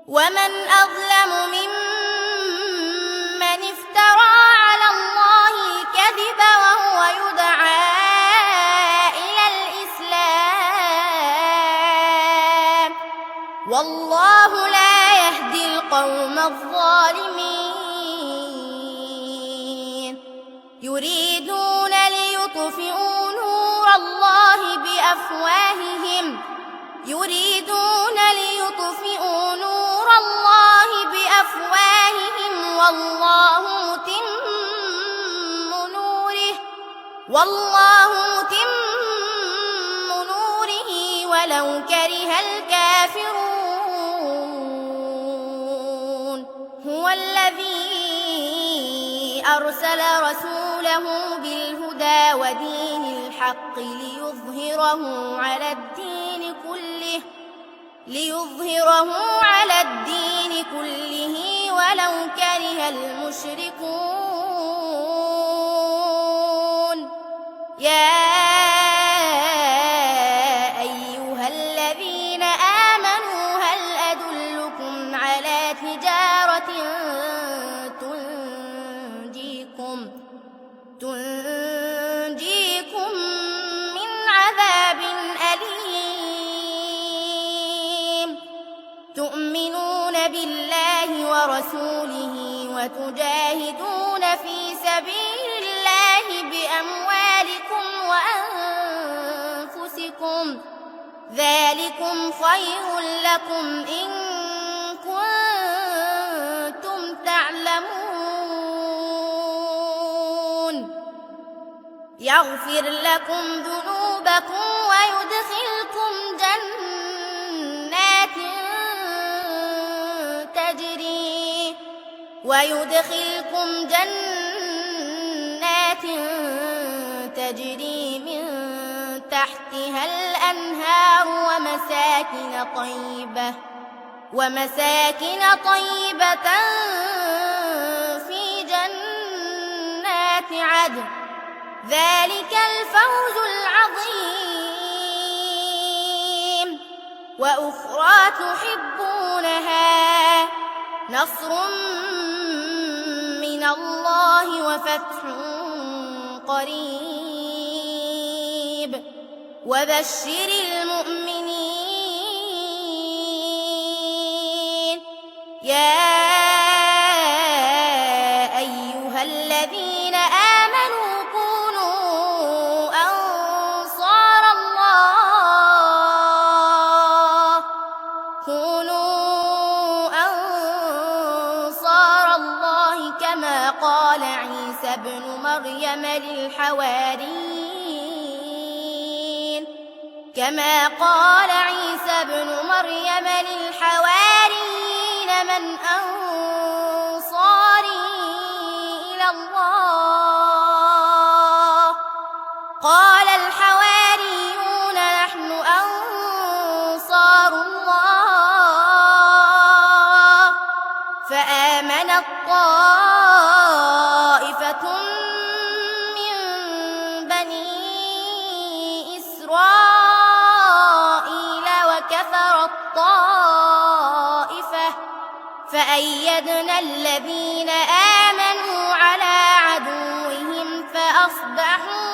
ومن أظلم ممن افترى على الله الكذب وهو يدعى إلى الإسلام والله لا يهدي القوم الظالمين يريدون ليطفئوا نور الله بأفواههم والله متم نوره ولو كره الكافرون هو الذي أرسل رسوله بالهدى ودين الحق ليظهره على الدين كله ولو كره المشركون يا أيها الذين آمنوا هل أدلكم على تجارة تنجيكم من عذاب أليم تؤمنون بالله ورسوله وتجاهدون في سبيل الله بأموالكم وأنفسكم ذلكم خير لكم إن كنتم تعلمون يغفر لكم ذنوبكم ويدخلكم جنات تجري من تحتها الأنهار ومساكن طيبة في جنات عدن ذلك الفوز العظيم وأخرى تحبونها نصر من الله وفتح قريب وبشر المؤمنين يا أيها الذين آمنوا كونوا أنصار الله كما قال عيسى ابن مريم للحواريين من أنصاري إلى الله قال الحواريون نحن أنصار الله فآمنت طائفة من بني إسرائيل وكفرت طائفة فأيدنا الذين آمنوا على عدوهم فأصبحوا